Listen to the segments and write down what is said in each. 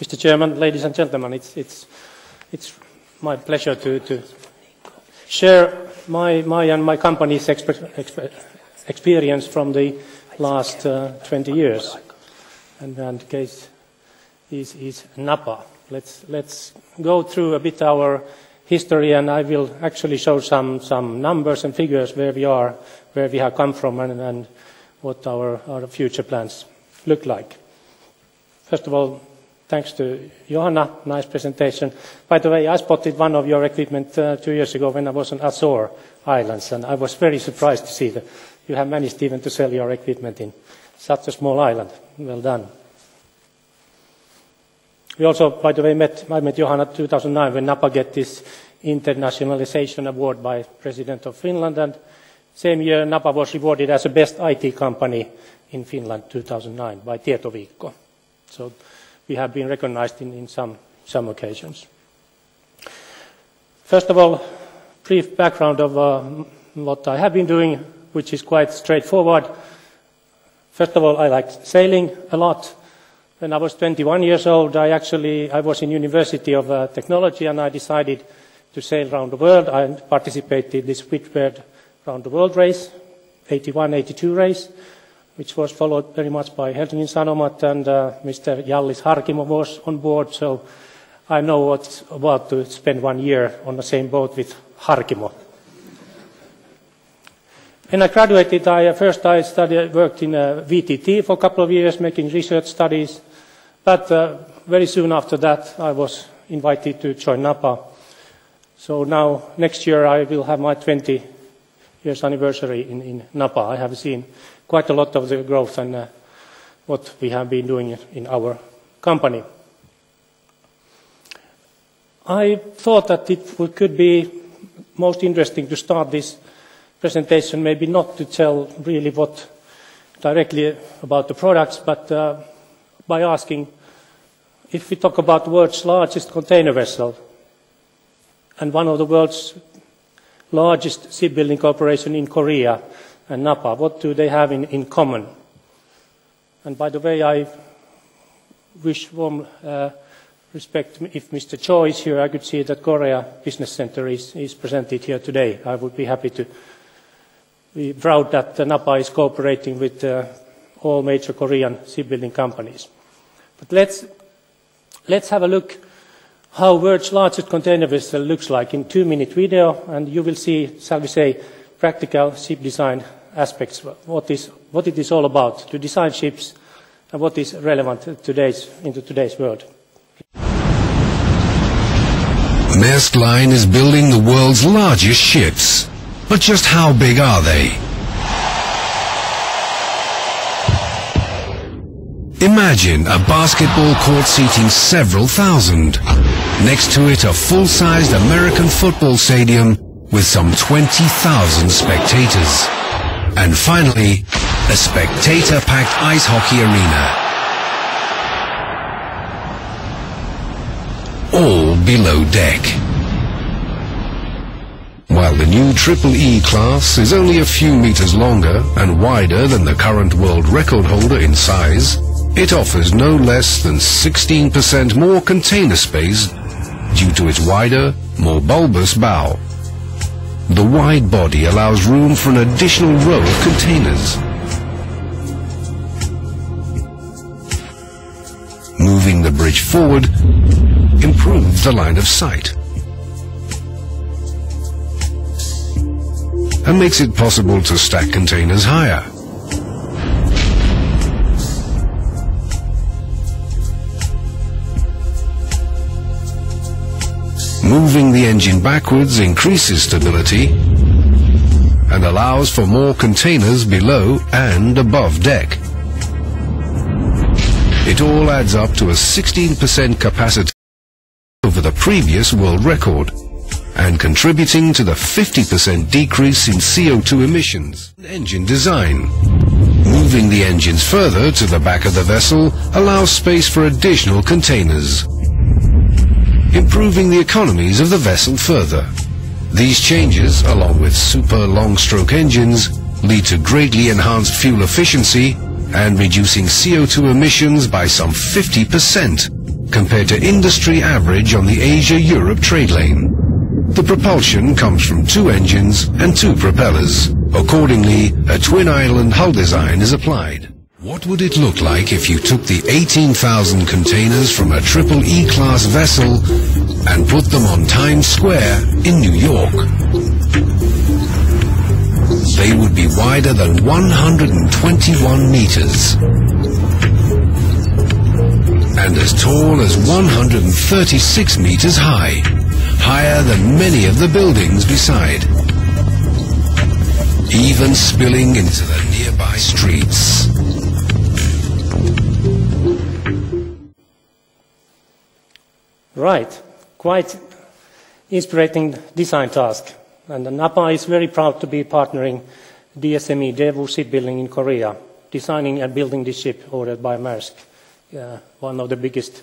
Mr. Chairman, ladies and gentlemen, it's my pleasure to share my and my company's experience from the last 20 years. And the case is Napa. Let's go through a bit our history, and I will actually show some numbers and figures where we are, where we have come from, and what our future plans look like. First of all, thanks to Johanna, nice presentation. By the way, I spotted one of your equipment 2 years ago when I was on Azore Islands, and I was very surprised to see that you have managed even to sell your equipment in such a small island. Well done. We also, by the way, I met Johanna in 2009 when Napa got this internationalization award by President of Finland, and same year Napa was rewarded as the best IT company in Finland 2009 by Tietoviikko. So we have been recognized in some occasions. First of all, brief background of what I have been doing, which is quite straightforward. First of all, I like sailing a lot. When I was 21 years old, I was in University of Technology, and I decided to sail around the world. I participated in this Whitbread round the world race, 81-82 race, which was followed very much by Helsingin Sanomat, and Mr. Jallis Harkimo was on board, so I know what's about to spend 1 year on the same boat with Harkimo. When I graduated, I worked in VTT for a couple of years, making research studies, but very soon after that, I was invited to join Napa. So now, next year, I will have my 20 years anniversary in Napa. I have seen quite a lot of the growth and what we have been doing in our company. I thought that it could be most interesting to start this presentation, maybe not to tell really what directly about the products, but by asking if we talk about the world's largest container vessel and one of the world's largest shipbuilding corporation in Korea and Napa, what do they have in common? And by the way, I wish warm respect if Mr. Cho is here. I could see that Korea Business Center is presented here today. I would be happy to be proud that Napa is cooperating with all major Korean shipbuilding companies. But let's have a look how world's largest container vessel looks like in 2-minute video, and you will see, shall we say, practical ship design aspects, what it is all about to design ships and what is relevant in today's world. Maersk Line is building the world's largest ships. But just how big are they? Imagine a basketball court seating several thousand. Next to it, a full-sized American football stadium with some 20,000 spectators. And finally, a spectator-packed ice hockey arena. All below deck. While the new EEE class is only a few meters longer and wider than the current world record holder in size, it offers no less than 16% more container space due to its wider, more bulbous bow. The wide body allows room for an additional row of containers. Moving the bridge forward improves the line of sight and makes it possible to stack containers higher. Moving the engine backwards increases stability and allows for more containers below and above deck. It all adds up to a 16% capacity over the previous world record, and contributing to the 50% decrease in CO2 emissions. Engine design. Moving the engines further to the back of the vessel allows space for additional containers, improving the economies of the vessel further. These changes, along with super long-stroke engines, lead to greatly enhanced fuel efficiency and reducing CO2 emissions by some 50%, compared to industry average on the Asia-Europe trade lane. The propulsion comes from 2 engines and 2 propellers. Accordingly, a twin-island hull design is applied. What would it look like if you took the 18,000 containers from a Triple-E class vessel and put them on Times Square in New York? They would be wider than 121 meters and as tall as 136 meters high, higher than many of the buildings beside, even spilling into the nearby streets. Right, quite inspiring design task. And Napa is very proud to be partnering DSME, Daewoo Shipbuilding in Korea, designing and building this ship ordered by Maersk, one of the biggest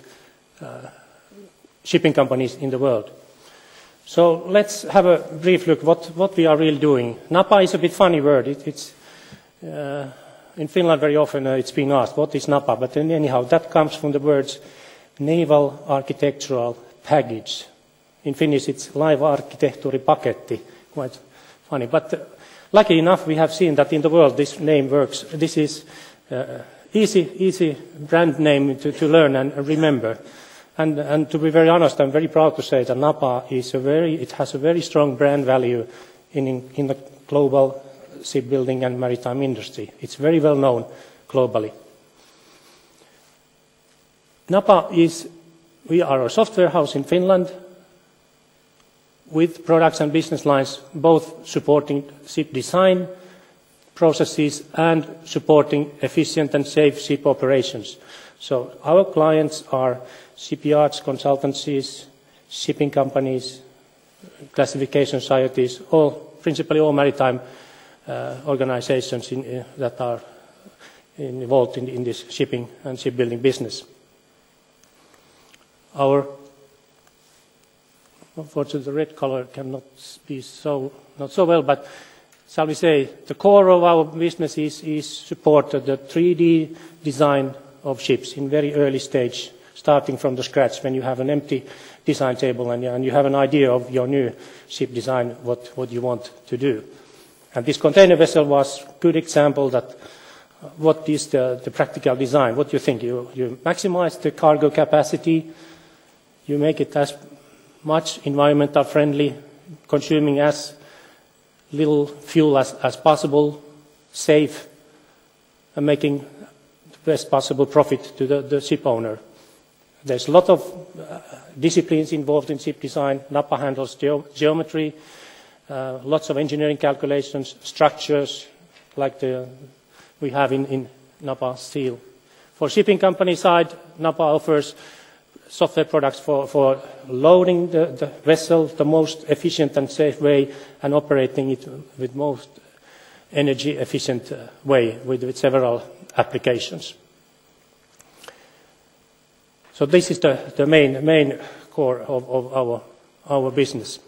shipping companies in the world. So let's have a brief look what we are really doing. Napa is a bit funny word. In Finland very often it's been asked, what is Napa? But anyhow, that comes from the words naval architectural package. In Finnish it's laiva-arkkitehtuuripaketti. Quite funny. But lucky enough we have seen that in the world this name works. This is easy brand name to learn and remember. And to be very honest, I'm very proud to say that Napa it has a very strong brand value in the global shipbuilding and maritime industry. It's very well known globally. Napa we are a software house in Finland with products and business lines both supporting ship design processes and supporting efficient and safe ship operations. So our clients are shipyards, consultancies, shipping companies, classification societies, principally all maritime organizations that are involved in this shipping and shipbuilding business. Unfortunately, the red color cannot be not so well, but shall we say, the core of our business is support the 3D design of ships in very early stage, starting from the scratch when you have an empty design table and you have an idea of your new ship design, what you want to do. And this container vessel was a good example that what is the practical design. What do you think? You maximize the cargo capacity, you make it as much environmental friendly, consuming as little fuel as possible, safe, and making the best possible profit to the ship owner. There's a lot of disciplines involved in ship design. Napa handles geometry, lots of engineering calculations, structures like we have in Napa Steel. For shipping company side, Napa offers software products for loading the vessel the most efficient and safe way and operating it with most energy efficient way with several applications. So this is the main core of our business.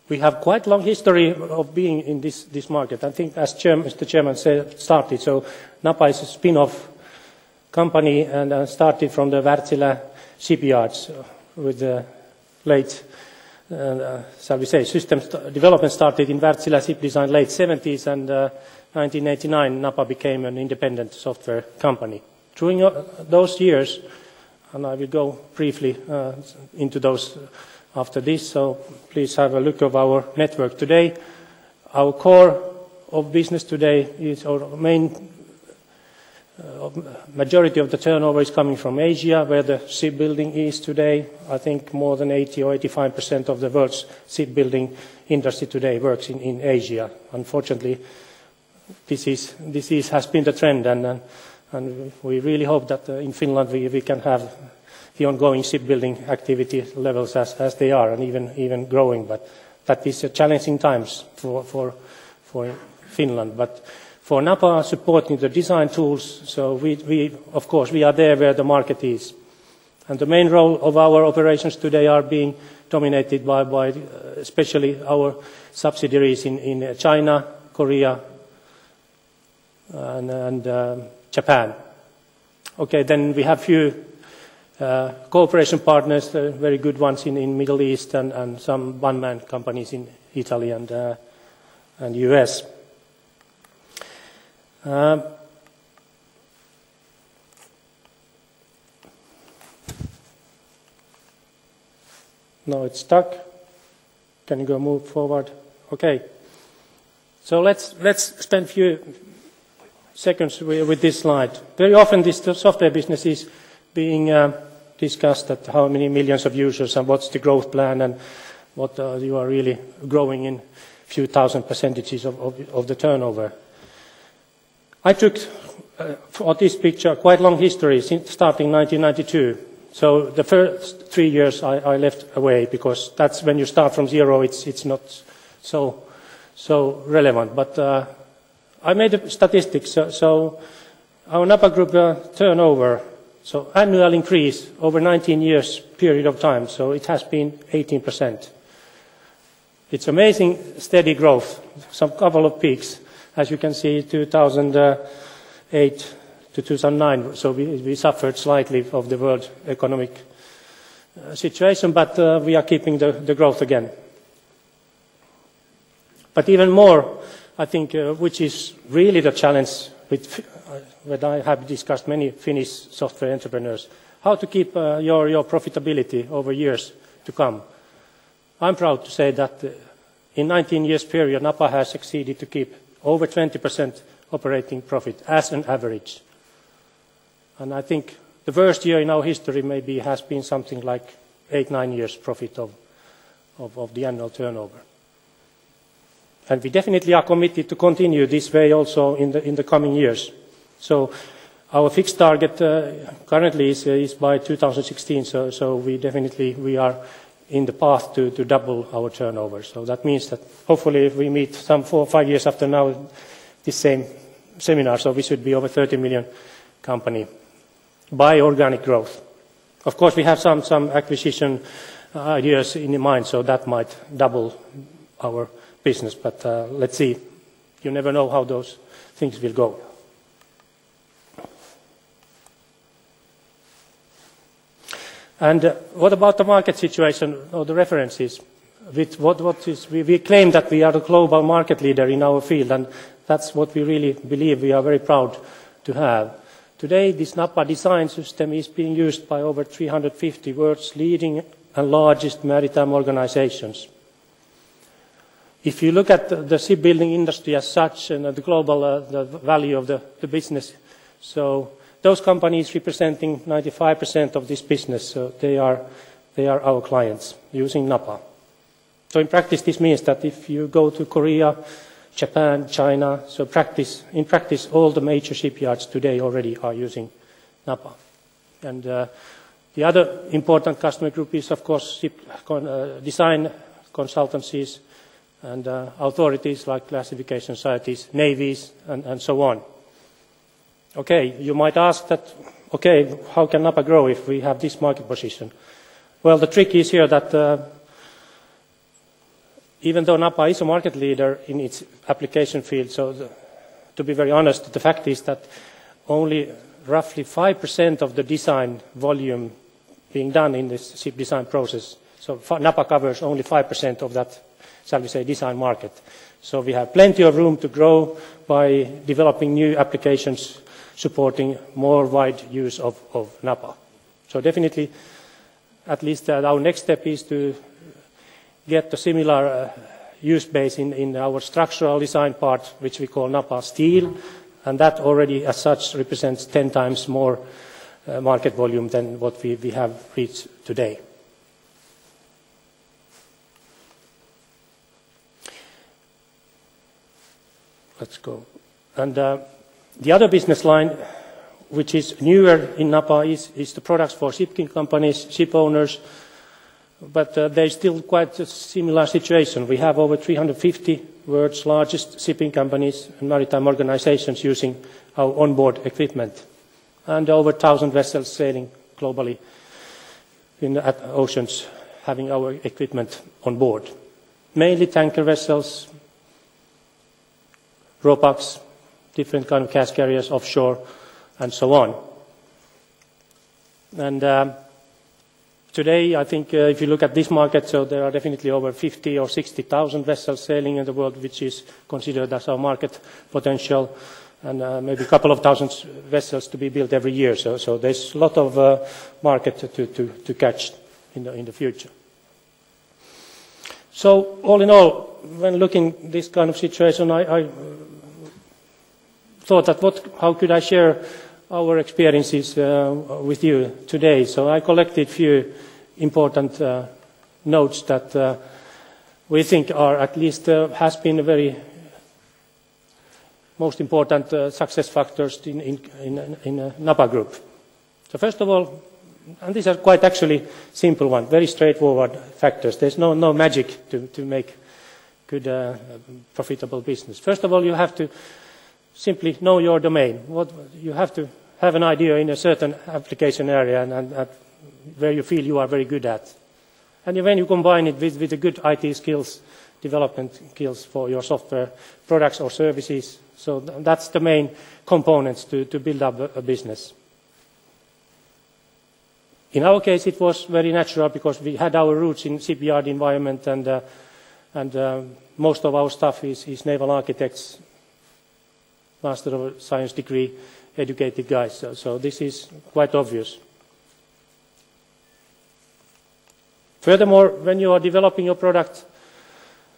We have quite a long history of being in this market. I think, as Mr. Chairman started, so Napa is a spin-off company and started from the Wärtsilä shipyards with the late, shall we say, systems development started in Wärtsilä ship design late 70s, and 1989 Napa became an independent software company. During those years, and I will go briefly into those after this, so please have a look of our network today. Our core of business today is our main majority of the turnover is coming from Asia, where the shipbuilding is today. I think more than 80 or 85% of the world's shipbuilding industry today works in Asia. Unfortunately, this has been the trend, and we really hope that in Finland we can have the ongoing shipbuilding activity levels as they are, and even growing. But that is challenging times for Finland. But for Napa, supporting the design tools, so we of course we are there where the market is, and the main role of our operations today are being dominated by especially our subsidiaries in China, Korea, and Japan. Okay, then we have few cooperation partners, very good ones in Middle East and some one-man companies in Italy and US. No, it's stuck. Can you move forward? Okay. So let's spend a few seconds with this slide. Very often this software business is being discussed at how many millions of users and what's the growth plan and what you are really growing in few thousand percentages of the turnover. I took for this picture quite long history starting 1992. So the first 3 years I left away because that's when you start from zero. It's not so relevant. But I made the statistics. So our Napa Group turnover, so annual increase over 19 years period of time. So it has been 18%. It's amazing steady growth. Some couple of peaks, as you can see, 2008 to 2009. So we suffered slightly of the world economic situation, but we are keeping the growth again. But even more, I think, which is really the challenge with what I have discussed many Finnish software entrepreneurs, how to keep your profitability over years to come. I'm proud to say that in 19 years period, Napa has succeeded to keep over 20% operating profit as an average. And I think the worst year in our history maybe has been something like 8-9 years profit of the annual turnover. And we definitely are committed to continue this way also in the coming years. So our fixed target currently is by 2016. So we are in the path to double our turnover. So that means that hopefully if we meet some 4 or 5 years after now this same seminar, so we should be over 30 million company by organic growth. Of course, we have some acquisition ideas in mind, so that might double our business. But let's see. You never know how those things will go. And what about the market situation or the references? With we claim that we are the global market leader in our field, and that's what we really believe we are very proud to have. Today, this Napa design system is being used by over 350 world's leading and largest maritime organizations. If you look at the shipbuilding industry as such and the global the value of the business, so those companies representing 95% of this business, so they are our clients using Napa. So in practice, this means that if you go to Korea, Japan, China, so in practice, all the major shipyards today already are using Napa. And the other important customer group is, of course, design consultancies and authorities like classification societies, navies, and so on. Okay, you might ask that, okay, how can Napa grow if we have this market position? Well, the trick is here that even though Napa is a market leader in its application field, so to be very honest, the fact is that only roughly 5% of the design volume being done in this ship design process. So Napa covers only 5% of that, shall we say, design market. So we have plenty of room to grow by developing new applications supporting more wide use of Napa. So definitely, at least our next step is to get a similar use base in our structural design part, which we call Napa Steel, and that already as such represents 10 times more market volume than what we have reached today. Let's go. And the other business line, which is newer in Napa, is the products for shipping companies, ship owners, but there is still quite a similar situation. We have over 350 world's largest shipping companies and maritime organizations using our onboard equipment, and over 1,000 vessels sailing globally in the oceans having our equipment on board. Mainly tanker vessels, RoPax, different kind of gas carriers offshore, and so on. And today, I think if you look at this market, so there are definitely over 50 or 60,000 vessels sailing in the world, which is considered as our market potential, and maybe a couple of thousand vessels to be built every year. So there's a lot of market to catch in the future. So all in all, when looking at this kind of situation, I thought that how could I share our experiences with you today. So I collected a few important notes that we think are at least has been a very most important success factors in Napa Group. So first of all, and these are quite actually simple ones, very straightforward factors. There's no magic to make good profitable business. First of all, you have to simply know your domain. You have to have an idea in a certain application area and where you feel you are very good at. And when you combine it with the good IT skills, development skills for your software products or services, so that's the main components to build up a business. In our case, it was very natural because we had our roots in shipyard environment, and most of our staff is naval architects, Master of Science degree educated guys. So this is quite obvious. Furthermore, when you are developing your product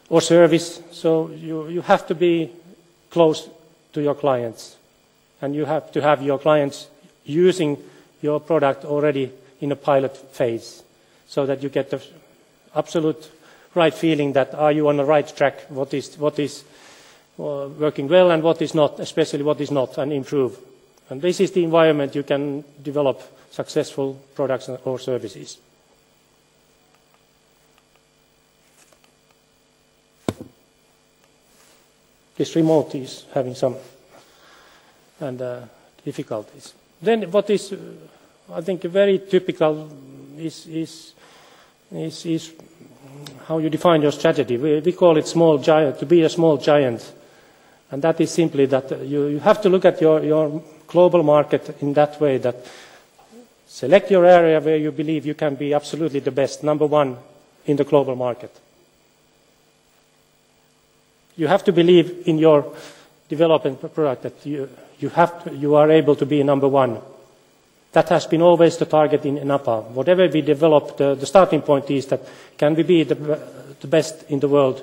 or service, so you have to be close to your clients, and you have to have your clients using your product already in a pilot phase, so that you get the absolute right feeling that are you on the right track, what is working well and what is not, especially what is not, and improve. And this is the environment you can develop successful products or services. This remote is having some difficulties. Then what is, I think, very typical is how you define your strategy. We call it small giant, to be a small giant. And that is simply that you have to look at your global market in that way, that select your area where you believe you can be absolutely the best, number one in the global market. You have to believe in your development product that you are able to be number one. That has been always the target in Napa. Whatever we develop, the starting point is that can we be the best in the world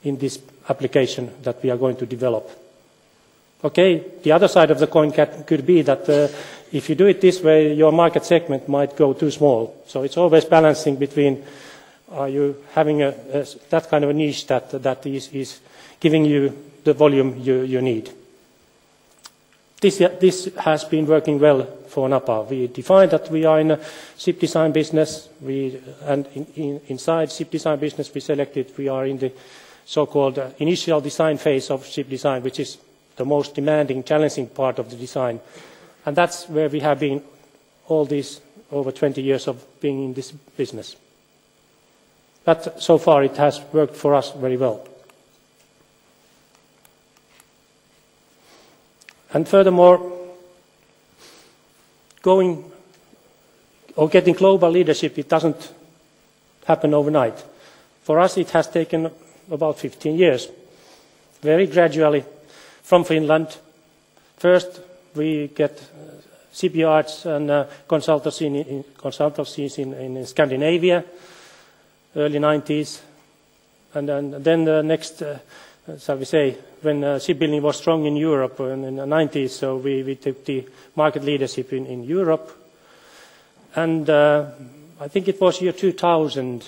in this application that we are going to develop. Okay, the other side of the coin could be that if you do it this way, your market segment might go too small. So it's always balancing between are you having that kind of a niche that is giving you the volume you need. This has been working well for Napa. We defined that we are in a ship design business, and inside ship design business we selected we are in the so-called initial design phase of ship design, which is the most demanding, challenging part of the design. And that's where we have been all these over 20 years of being in this business. But so far it has worked for us very well. And furthermore, going or getting global leadership, it doesn't happen overnight. For us, it has taken about 15 years, very gradually, from Finland. First, we get shipyards and consultancies in Scandinavia, early 90s, and then the next, shall we say, when shipbuilding was strong in Europe in the 90s, so we took the market leadership in Europe. And I think it was year 2000,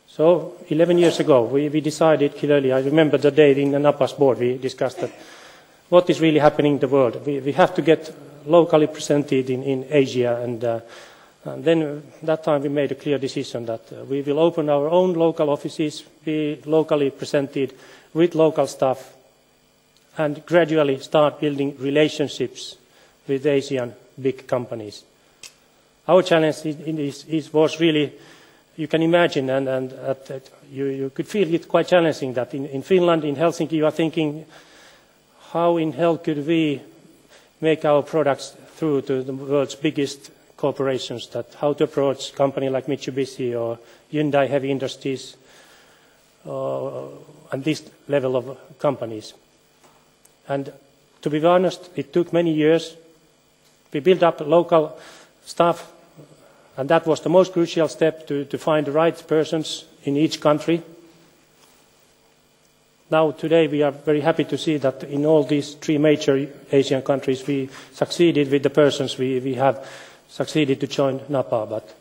so 11 years ago, we decided clearly, I remember the day in the NAPA's board, we discussed that what is really happening in the world. We have to get locally presented in Asia, and then that time we made a clear decision that we will open our own local offices, be locally presented with local staff, and gradually start building relationships with Asian big companies. Our challenge was really, you can imagine, and you could feel it quite challenging that in Finland, in Helsinki, you are thinking, how in hell could we make our products through to the world's biggest corporations, that how to approach a company like Mitsubishi or Hyundai Heavy Industries and this level of companies. And to be honest, it took many years. We built up local staff, and that was the most crucial step to find the right persons in each country. Now, today, we are very happy to see that in all these 3 major Asian countries, we succeeded with the persons we have succeeded to join NAPA. But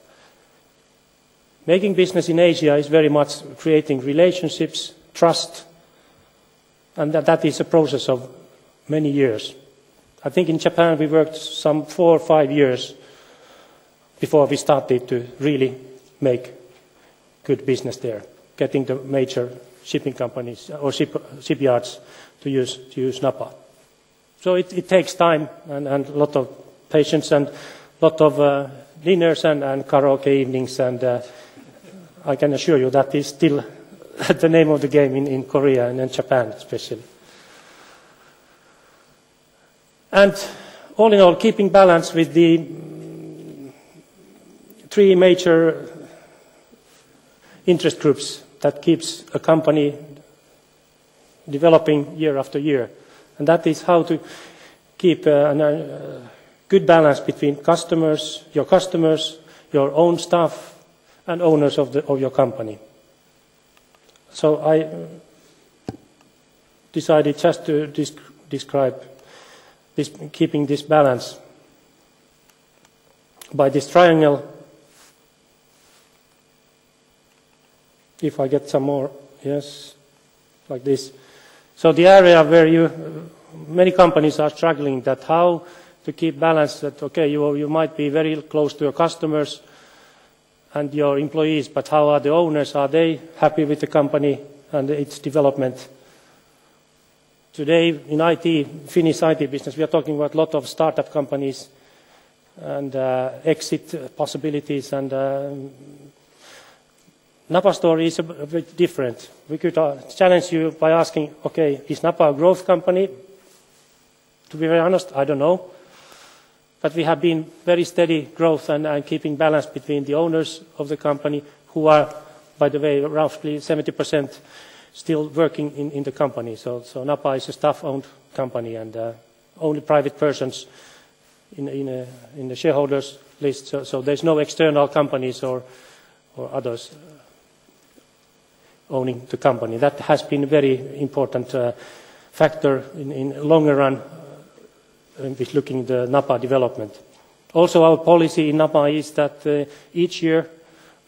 making business in Asia is very much creating relationships, trust, and that is a process of many years. I think in Japan we worked some 4 or 5 years before we started to really make good business there, getting the major shipping companies or shipyards to use NAPA. So it takes time and a lot of patience and a lot of dinners and karaoke evenings, and I can assure you that is still the name of the game in Korea and in Japan especially. And all in all, keeping balance with the 3 major interest groups that keeps a company developing year after year. And that is how to keep a good balance between customers, your own staff, and owners of your company. So I decided just to describe this, keeping this balance by this triangle. If I get some more, yes, like this. So the area where many companies are struggling, that how to keep balance, that okay, you might be very close to your customers and your employees, but how are the owners? Are they happy with the company and its development? Today in Finnish IT business, we are talking about a lot of startup companies and exit possibilities, and NAPA story is a bit different. We could challenge you by asking, okay, is NAPA a growth company? To be very honest, I don't know. But we have been very steady growth and keeping balance between the owners of the company, who are, by the way, roughly 70% still working in the company. So NAPA is a staff-owned company, and only private persons in the shareholders list. So there's no external companies or others owning the company. That has been a very important factor in longer run with looking at the NAPA development. Also, our policy in NAPA is that each year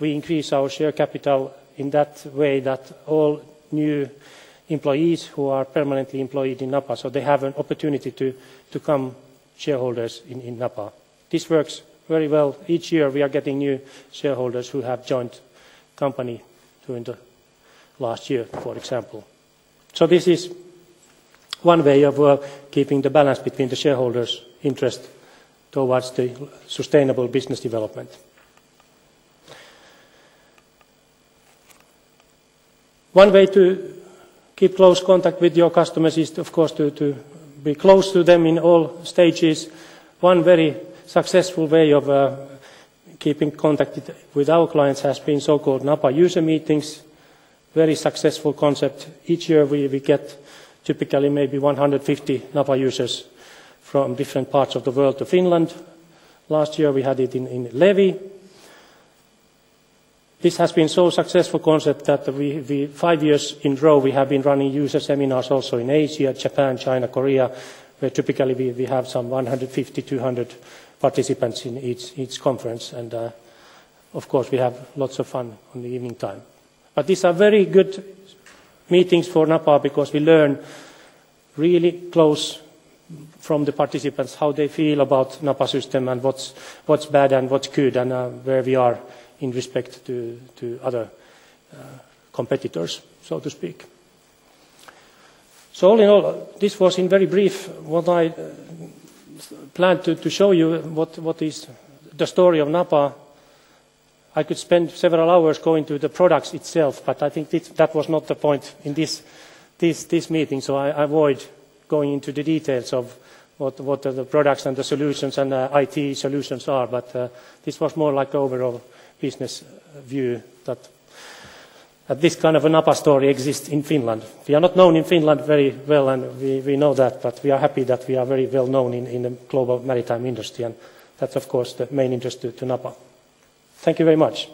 we increase our share capital in that way that all new employees who are permanently employed in NAPA, so they have an opportunity to become shareholders in NAPA. This works very well. Each year we are getting new shareholders who have joined company during the last year, for example. So this is one way of keeping the balance between the shareholders' interest towards the sustainable business development. One way to keep close contact with your customers is, of course, to be close to them in all stages. One very successful way of keeping contact with our clients has been so-called NAPA user meetings. Very successful concept. Each year we get typically maybe 150 NAPA users from different parts of the world to Finland. Last year we had it in Levi. This has been so successful concept that 5 years in a row we have been running user seminars also in Asia, Japan, China, Korea, where typically we have some 150, 200 participants in each conference. And of course we have lots of fun on the evening time. But these are very good meetings for NAPA because we learn really close from the participants how they feel about NAPA system and what's bad and what's good, and where we are in respect to other competitors, so to speak. So all in all, this was in very brief what I planned to show you what is the story of NAPA. I could spend several hours going to the products itself, but I think that was not the point in this meeting, so I avoid going into the details of what the products and the solutions and IT solutions are, but this was more like overall business view that this kind of a Napa story exists in Finland. We are not known in Finland very well, and we know that, but we are happy that we are very well known in the global maritime industry, and that's of course the main interest to Napa. Thank you very much.